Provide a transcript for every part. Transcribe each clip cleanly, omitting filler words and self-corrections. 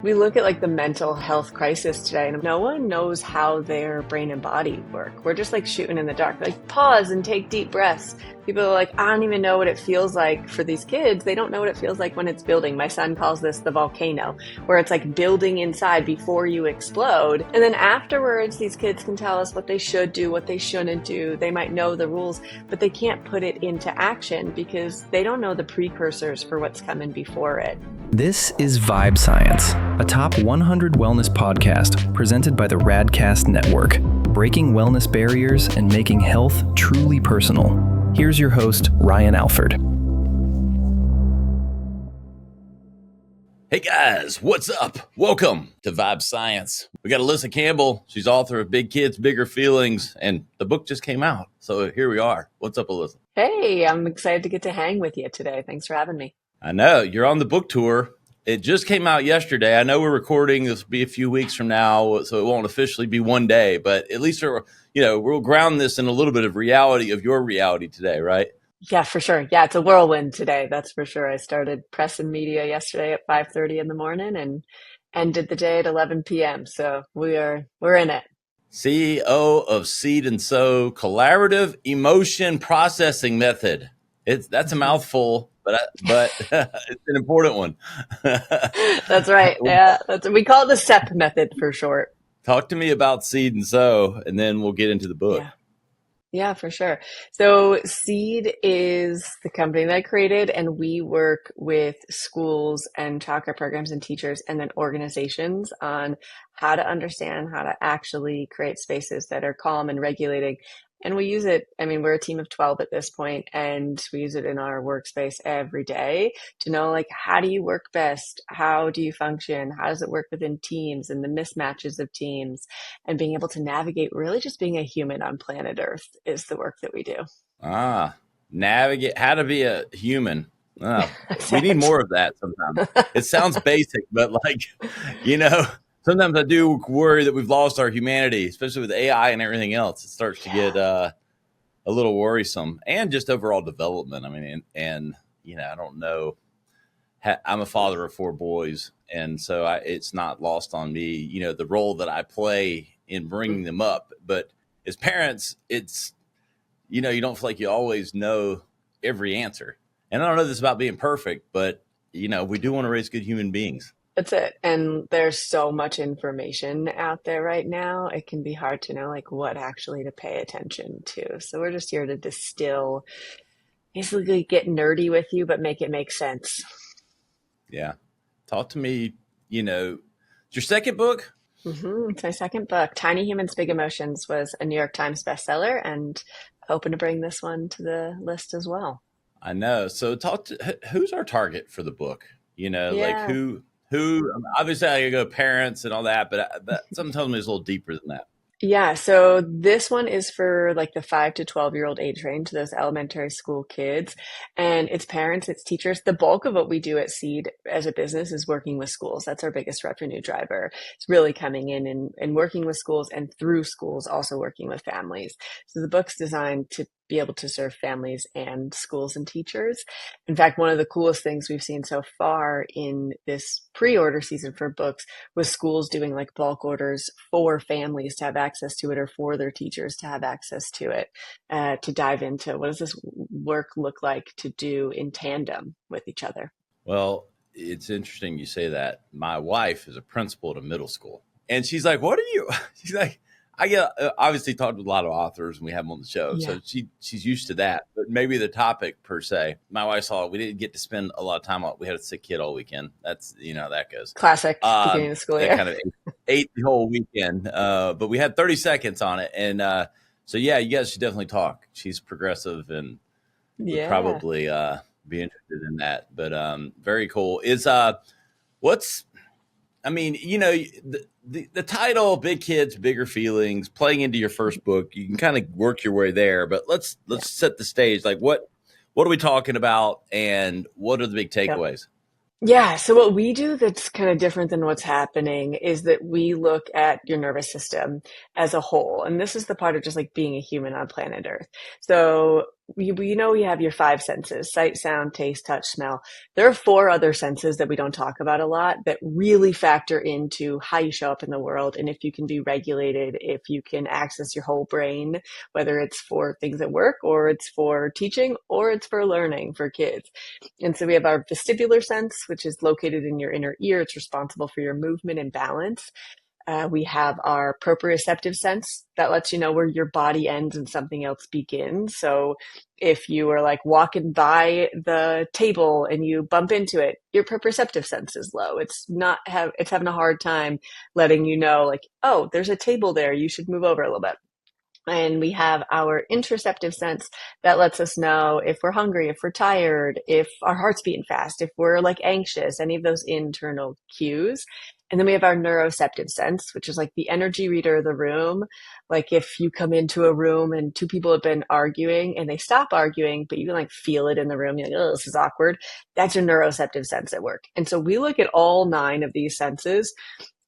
We look at like the mental health crisis today, and no one knows how their brain and body work. We're just like shooting in the dark. Like, pause and take deep breaths. People are like, I don't even know what it feels like for these kids. They don't know what it feels like when it's building. My son calls this the volcano, where it's like building inside before you explode. And then afterwards, these kids can tell us what they should do, what they shouldn't do. They might know the rules, but they can't put it into action because they don't know the precursors for what's coming before it. This is Vibe Science, a top 100 wellness podcast presented by the Radcast Network, breaking wellness barriers and making health truly personal. Here's your host, Ryan Alford. Hey guys, what's up? Welcome to Vibe Science. We got Alyssa Campbell. She's author of Big Kids, Bigger Feelings, and the book just came out. So here we are. What's up, Alyssa? Hey, I'm excited to get to hang with you today. Thanks for having me. I know, you're on the book tour. It just came out yesterday. I know we're recording. This will be a few weeks from now, so it won't officially be one day, but at least we'll ground this in a little bit of reality of your reality today, right? Yeah, for sure. Yeah, it's a whirlwind today. That's for sure. I started press and media yesterday at 5:30 in the morning and ended the day at 11 p.m. So we're in it. CEO of Seed and Sow Collaborative Emotion Processing Method. That's a mouthful, but it's an important one. That's right. Yeah, we call it the SEP method for short. Talk to me about Seed and Sow, and then we'll get into the book. Yeah, for sure. So Seed is the company that I created, and we work with schools and childcare programs and teachers and then organizations on how to understand how to actually create spaces that are calm and regulating. And we use it, we're a team of 12 at this point, and we use it in our workspace every day to know, like, how do you work best? How do you function? How does it work within teams and the mismatches of teams? And being able to navigate really just being a human on planet Earth is the work that we do. Navigate how to be a human. We need more of that sometimes. It sounds basic, but sometimes I do worry that we've lost our humanity, especially with AI and everything else. It starts to get a little worrisome, and just overall development. I don't know. I'm a father of 4 boys, and so it's not lost on me, the role that I play in bringing them up. But as parents, it's, you don't feel like you always know every answer. And I don't know this about being perfect, but, we do want to raise good human beings. That's it. And there's so much information out there right now. It can be hard to know like what actually to pay attention to. So we're just here to distill, basically get nerdy with you, but make it make sense. Yeah. Talk to me, it's your second book? It's my second book. Tiny Humans, Big Emotions was a New York Times bestseller, and hoping to bring this one to the list as well. I know. So who's our target for the book? Like who obviously I go parents and all that, but something tells me it's a little deeper than that. Yeah, so this one is for like the 5 to 12-year-old age range, those elementary school kids, and it's parents, it's teachers. The bulk of what we do at Seed as a business is working with schools. That's our biggest revenue driver. It's really coming in and working with schools, and through schools, also working with families. So the book's designed to be able to serve families and schools and teachers. In fact, one of the coolest things we've seen so far in this pre-order season for books was schools doing like bulk orders for families to have access to it, or for their teachers to have access to it, to dive into what does this work look like to do in tandem with each other. Well, it's interesting you say that. My wife is a principal at a middle school, and she's like, she's like, I get obviously talked with a lot of authors, and we have them on the show. Yeah. So she's used to that, but maybe the topic per se. My wife saw we didn't get to spend a lot of time on it. We had a sick kid all weekend. That's, that goes. Classic beginning of the school year. Kind of ate the whole weekend, but we had 30 seconds on it. And so, yeah, you guys should definitely talk. She's progressive and would probably be interested in that. But very cool. The title, Big Kids, Bigger Feelings, playing into your first book, you can kind of work your way there, but let's set the stage. Like what are we talking about, and what are the big takeaways? Yeah. So what we do that's kind of different than what's happening is that we look at your nervous system as a whole. And this is the part of just like being a human on planet Earth. So you have your five senses: sight, sound, taste, touch, smell. There are four other senses that we don't talk about a lot that really factor into how you show up in the world and if you can be regulated, if you can access your whole brain, whether it's for things at work or it's for teaching or it's for learning for kids. And so we have our vestibular sense, which is located in your inner ear. It's responsible for your movement and balance. We have our proprioceptive sense that lets you know where your body ends and something else begins. So if you are like walking by the table and you bump into it, your proprioceptive sense is low. It's having a hard time letting you know, like, oh, there's a table there. You should move over a little bit. And we have our interoceptive sense that lets us know if we're hungry, if we're tired, if our heart's beating fast, if we're like anxious, any of those internal cues. And then we have our neuroceptive sense, which is like the energy reader of the room. Like if you come into a room and two people have been arguing and they stop arguing, but you can like feel it in the room. You're like, oh, this is awkward. That's your neuroceptive sense at work. And so we look at all 9 of these senses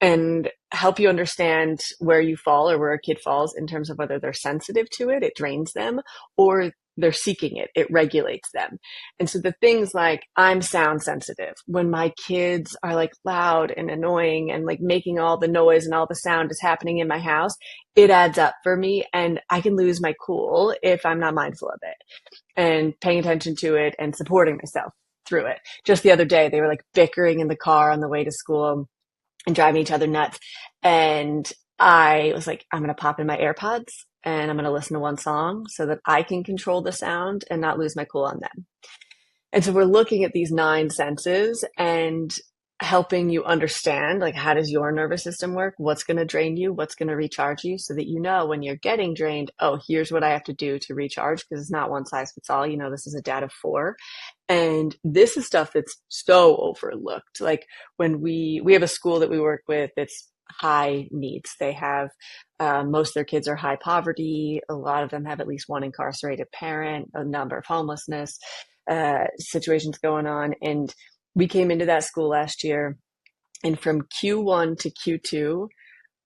and help you understand where you fall or where a kid falls in terms of whether they're sensitive to it, it drains them, or they're seeking it, it regulates them. And so the things like I'm sound sensitive. When my kids are like loud and annoying and like making all the noise and all the sound is happening in my house, it adds up for me and I can lose my cool if I'm not mindful of it and paying attention to it and supporting myself through it. Just the other day, they were like bickering in the car on the way to school and driving each other nuts. And I was like, I'm going to pop in my AirPods and I'm going to listen to one song so that I can control the sound and not lose my cool on them. And so we're looking at these 9 senses and helping you understand, like, how does your nervous system work? What's going to drain you? What's going to recharge you? So that you know when you're getting drained, oh, here's what I have to do to recharge, because it's not one size fits all. This is a data 4. And this is stuff that's so overlooked. Like when we have a school that we work with that's high needs. They have, most of their kids are high poverty. A lot of them have at least one incarcerated parent, a number of homelessness situations going on. And we came into that school last year, and from Q1 to Q2,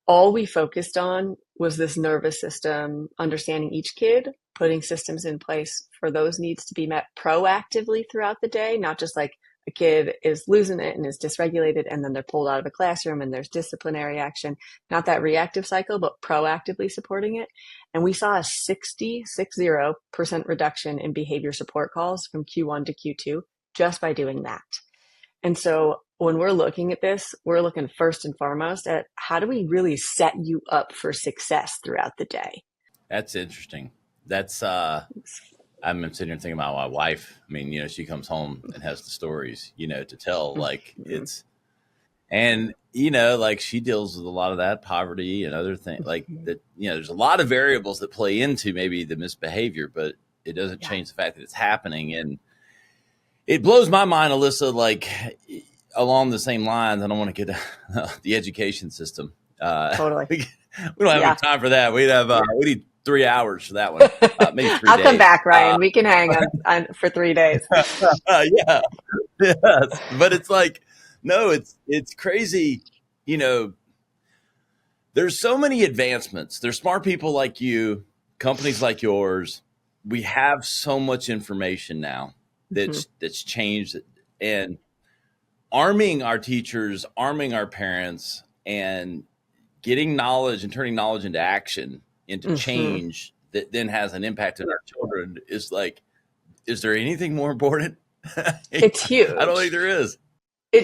all we focused on was this nervous system, understanding each kid, putting systems in place for those needs to be met proactively throughout the day, not just like a kid is losing it and is dysregulated and then they're pulled out of a classroom and there's disciplinary action, not that reactive cycle, but proactively supporting it. And we saw a 60% reduction in behavior support calls from Q1 to Q2 just by doing that. And so when we're looking at this, we're looking first and foremost at how do we really set you up for success throughout the day? That's interesting. That's, I'm sitting here thinking about my wife. I mean, she comes home and has the stories, to tell, like it's, and, like she deals with a lot of that poverty and other things like that, there's a lot of variables that play into maybe the misbehavior, but it doesn't change the fact that it's happening. And it blows my mind, Alyssa, like along the same lines. I don't want to get the education system. Totally. We don't have enough time for that. We need 3 hours for that one. Maybe 3 days. I'll come back, Ryan. We can hang on for 3 days. Yeah. Yes. But it's like, no, it's crazy. There's so many advancements. There's smart people like you, companies like yours. We have so much information now that's changed, and arming our teachers, arming our parents, and getting knowledge and turning knowledge into action, into change that then has an impact on our children is like, is there anything more important? It's huge. I don't think there is.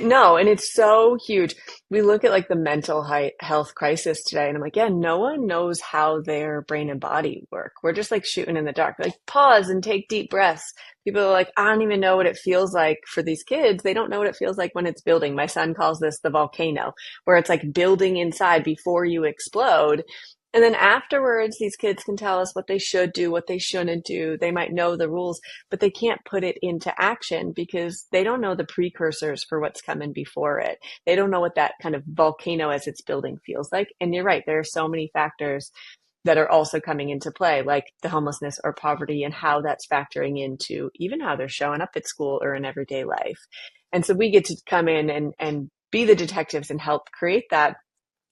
No, and it's so huge. We look at like the mental health crisis today, and I'm like, yeah, no one knows how their brain and body work. We're just like shooting in the dark. Like, pause and take deep breaths. People are like, I don't even know what it feels like for these kids. They don't know what it feels like when it's building. My son calls this the volcano, where it's like building inside before you explode. And then afterwards, these kids can tell us what they should do, what they shouldn't do. They might know the rules, but they can't put it into action because they don't know the precursors for what's coming before it. They don't know what that kind of volcano as it's building feels like. And you're right, there are so many factors that are also coming into play, like the homelessness or poverty and how that's factoring into even how they're showing up at school or in everyday life. And so we get to come in and be the detectives and help create that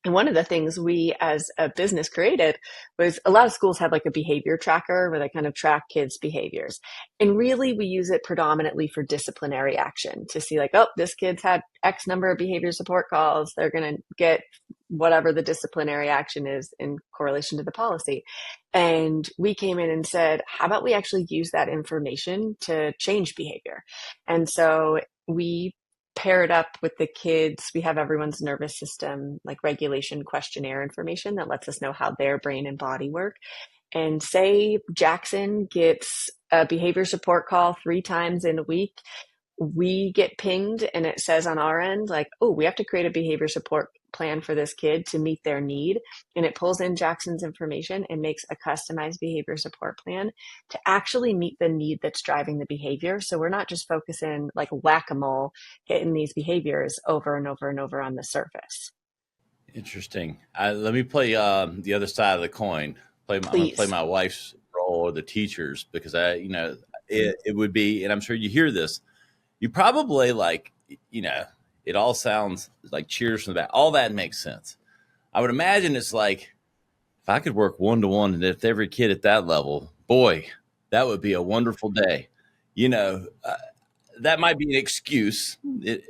And one of the things we as a business created was a lot of schools have like a behavior tracker where they kind of track kids' behaviors. And really, we use it predominantly for disciplinary action to see, like, oh, this kid's had X number of behavior support calls. They're going to get whatever the disciplinary action is in correlation to the policy. And we came in and said, how about we actually use that information to change behavior? And so we paired up with the kids. We have everyone's nervous system, like regulation questionnaire information that lets us know how their brain and body work. And say Jackson gets a behavior support call 3 times in a week, we get pinged and it says on our end, like, oh, we have to create a behavior support plan for this kid to meet their need. And it pulls in Jackson's information and makes a customized behavior support plan to actually meet the need that's driving the behavior. So we're not just focusing like whack-a-mole, hitting these behaviors over and over and over on the surface. Interesting. Let me play the other side of the coin. I'm going to play my wife's role or the teachers, because it would be, and I'm sure you hear this, you probably like, it all sounds like cheers from the back. All that makes sense. I would imagine it's like, if I could work one-to-one and with every kid at that level, boy, that would be a wonderful day. That might be an excuse.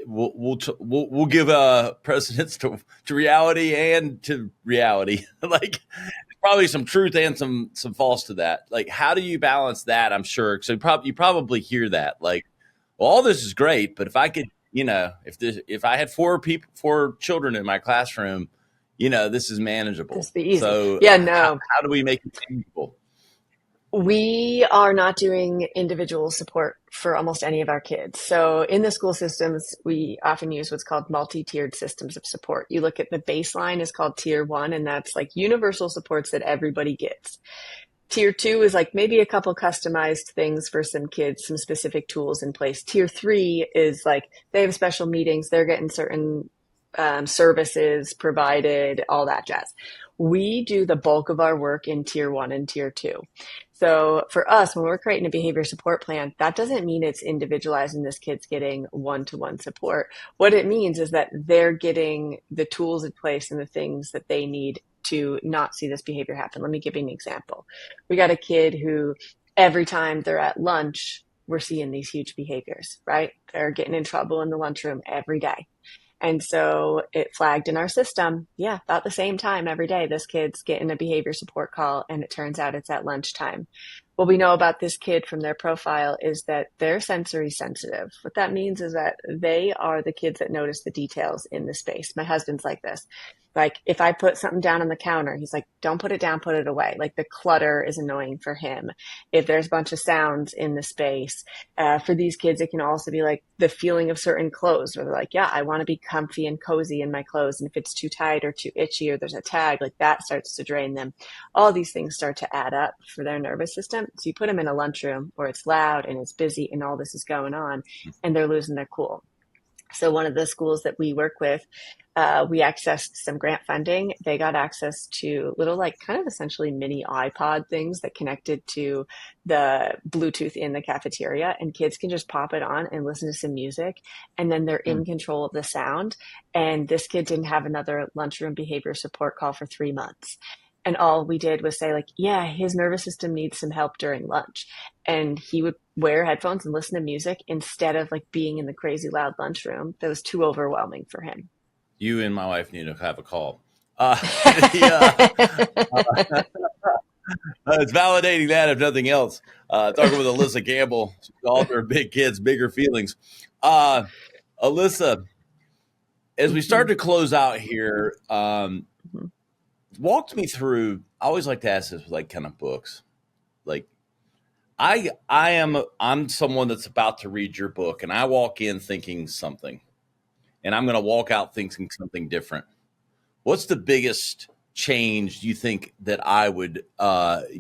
We'll give precedence to reality and to reality. Like, probably some truth and some false to that. Like, how do you balance that? I'm sure. So you probably hear that. Like, well, all this is great, but if I could, if I had 4 children in my classroom, this is manageable. This be easy. So yeah, no. How do we make it manageable? We are not doing individual support for almost any of our kids. So in the school systems, we often use what's called multi-tiered systems of support. You look at the baseline is called tier 1, and that's like universal supports that everybody gets. Tier 2 is like maybe a couple customized things for some kids, some specific tools in place. Tier 3 is like they have special meetings, they're getting certain services provided, all that jazz. We do the bulk of our work in tier 1 and tier 2. So for us, when we're creating a behavior support plan, that doesn't mean it's individualized and this kid's getting one-to-one support. What it means is that they're getting the tools in place and the things that they need to not see this behavior happen. Let me give you an example. We got a kid who every time they're at lunch, we're seeing these huge behaviors, right? They're getting in trouble in the lunchroom every day. And so it flagged in our system, yeah, about the same time every day, this kid's getting a behavior support call, and it turns out it's at lunchtime. What we know about this kid from their profile is that they're sensory sensitive. What that means is that they are the kids that notice the details in the space. My husband's like this. Like, if I put something down on the counter, he's like, don't put it down, put it away. Like, the clutter is annoying for him. If there's a bunch of sounds in the space, for these kids, it can also be like the feeling of certain clothes where they're like, yeah, I want to be comfy and cozy in my clothes. And if it's too tight or too itchy or there's a tag, like that starts to drain them. All these things start to add up for their nervous system. So you put them in a lunchroom where it's loud and it's busy and all this is going on, and they're losing their cool. So one of the schools that we work with, we accessed some grant funding. They got access to little, like, kind of essentially mini iPod things that connected to the Bluetooth in the cafeteria, and kids can just pop it on and listen to some music, and then they're in control of the sound. And this kid didn't have another lunchroom behavior support call for 3 months. And all we did was say, like, yeah, his nervous system needs some help during lunch. And he would wear headphones and listen to music instead of like being in the crazy loud lunchroom that was too overwhelming for him. You and my wife need to have a call. It's validating that, if nothing else. Talking with Alyssa Campbell, author of Big Kids, Bigger Feelings. Alyssa, as we start to close out here, walk me through. I always like to ask this with like kind of books. Like, I'm someone that's about to read your book, and I walk in thinking something, and I'm going to walk out thinking something different. What's the biggest change you think that I would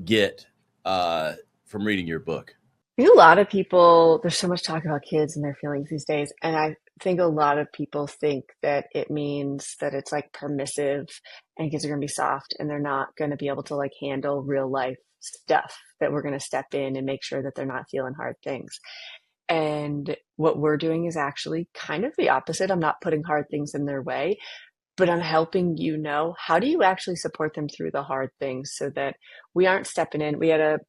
get from reading your book? I think a lot of people, there's so much talk about kids and their feelings these days. And I think a lot of people think that it means that it's like permissive and kids are going to be soft and they're not going to be able to like handle real life stuff, that we're going to step in and make sure that they're not feeling hard things. And what we're doing is actually kind of the opposite. I'm not putting hard things in their way, but I'm helping you know, how do you actually support them through the hard things so that we aren't stepping in. We had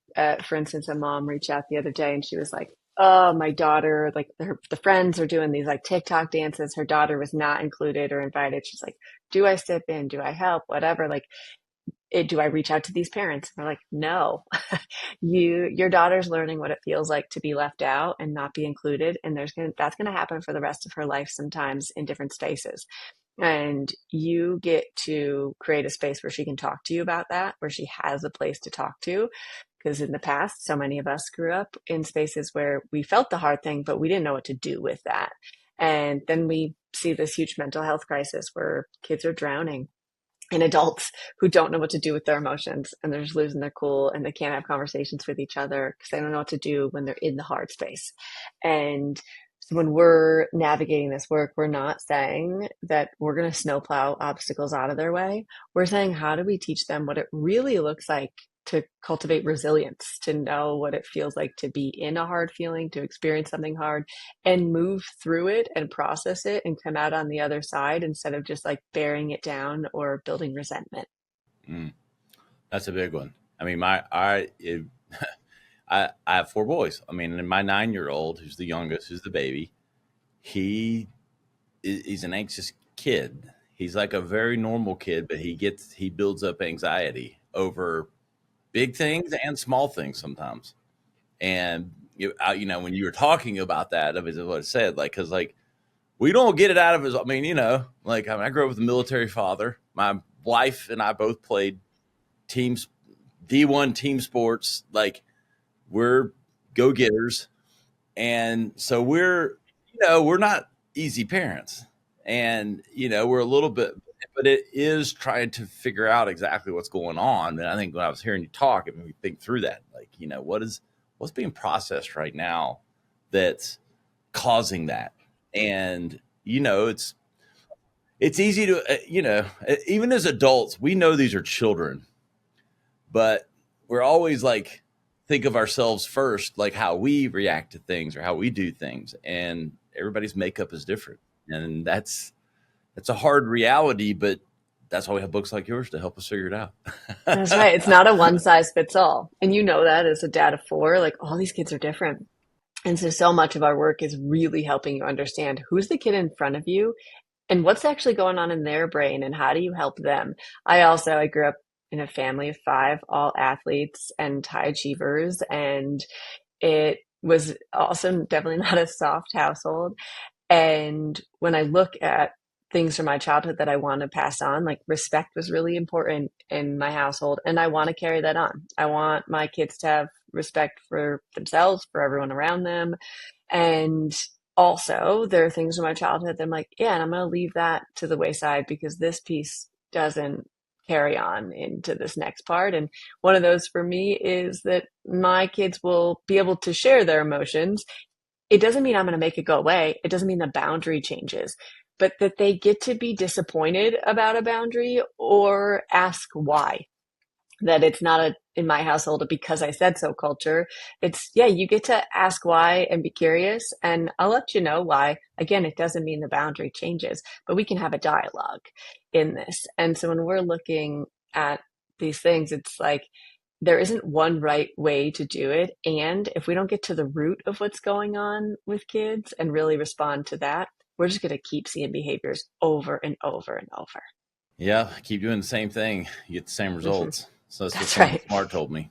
for instance, a mom reach out the other day and she was like, oh, my daughter, like the friends are doing these like TikTok dances. Her daughter was not included or invited. She's like, do I step in? Do I help? Whatever. Like, do I reach out to these parents? And we're like, no, your daughter's learning what it feels like to be left out and not be included. And that's going to happen for the rest of her life sometimes in different spaces. And you get to create a space where she can talk to you about that, where she has a place to talk to. Because in the past, so many of us grew up in spaces where we felt the hard thing, but we didn't know what to do with that. And then we see this huge mental health crisis where kids are drowning and adults who don't know what to do with their emotions and they're just losing their cool and they can't have conversations with each other because they don't know what to do when they're in the hard space. And so when we're navigating this work, we're not saying that we're going to snowplow obstacles out of their way. We're saying, how do we teach them what it really looks like to cultivate resilience, to know what it feels like to be in a hard feeling, to experience something hard and move through it and process it and come out on the other side instead of just like bearing it down or building resentment. That's a big one. I mean, I have 4 boys. I mean, and my 9-year-old, who's the youngest, who's the baby, he's an anxious kid. He's like a very normal kid, but he builds up anxiety over big things and small things sometimes. And when you were talking about that, I mean, what I said, like, because like we don't get it out of his. I mean, I grew up with a military father. My wife and I both played teams, D1 team sports. Like, we're go-getters. And so we're not easy parents. And, we're a little bit, but it is trying to figure out exactly what's going on. And I think when I was hearing you talk, it made me think through that. Like, what's being processed right now that's causing that? And, it's easy to, even as adults, we know these are children, but we're always like, think of ourselves first, like how we react to things or how we do things. And everybody's makeup is different. And that's a hard reality, but that's why we have books like yours to help us figure it out. That's right. It's not a one size fits all. And you know that as a dad of 4, like all these kids are different. And so much of our work is really helping you understand who's the kid in front of you and what's actually going on in their brain and how do you help them. I grew up in a family of 5, all athletes and high achievers. And it was also definitely not a soft household. And when I look at things from my childhood that I want to pass on, like respect was really important in my household. And I want to carry that on. I want my kids to have respect for themselves, for everyone around them. And also, there are things from my childhood that I'm like, yeah, and I'm going to leave that to the wayside because this piece doesn't carry on into this next part. And one of those for me is that my kids will be able to share their emotions. It doesn't mean I'm going to make it go away. It doesn't mean the boundary changes, but that they get to be disappointed about a boundary or ask why. That it's not in my household, a because I said so culture. It's, yeah, you get to ask why and be curious. And I'll let you know why. Again, it doesn't mean the boundary changes, but we can have a dialogue in this. And so when we're looking at these things, it's like, there isn't one right way to do it. And if we don't get to the root of what's going on with kids and really respond to that, we're just going to keep seeing behaviors over and over and over. Yeah, keep doing the same thing. You get the same results. Mm-hmm. So that's what someone right. Smart told me.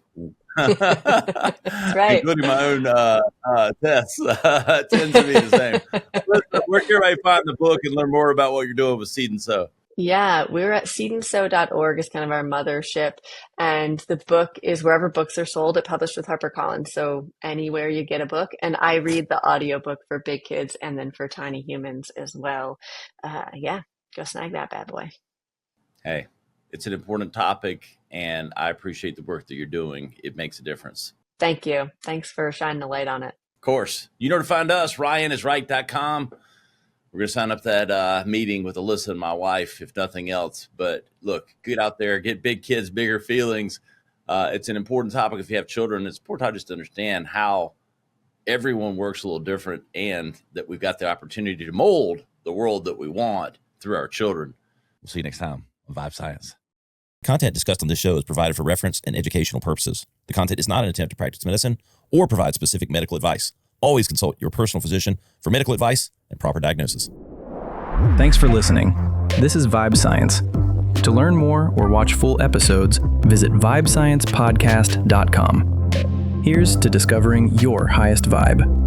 That's right. Including my own tests. Tends to be the same. Where can everybody find the book and learn more about what you're doing with Seed and Sow? Yeah, we're at seedandsow.org is kind of our mothership. And the book is wherever books are sold. It's published with HarperCollins. So anywhere you get a book. And I read the audiobook for big kids and then for tiny humans as well. Yeah, go snag that bad boy. Hey, it's an important topic, and I appreciate the work that you're doing. It makes a difference. Thank you. Thanks for shining the light on it. Of course. You know where to find us, ryanisright.com. We're going to sign up that meeting with Alyssa and my wife, if nothing else. But look, get out there, get big kids, bigger feelings. It's an important topic if you have children. It's important just to understand how everyone works a little different and that we've got the opportunity to mold the world that we want through our children. We'll see you next time on Vibe Science. Content discussed on this show is provided for reference and educational purposes. The content is not an attempt to practice medicine or provide specific medical advice. Always consult your personal physician for medical advice and proper diagnosis. Thanks for listening. This is Vibe Science. To learn more or watch full episodes, visit vibesciencepodcast.com. Here's to discovering your highest vibe.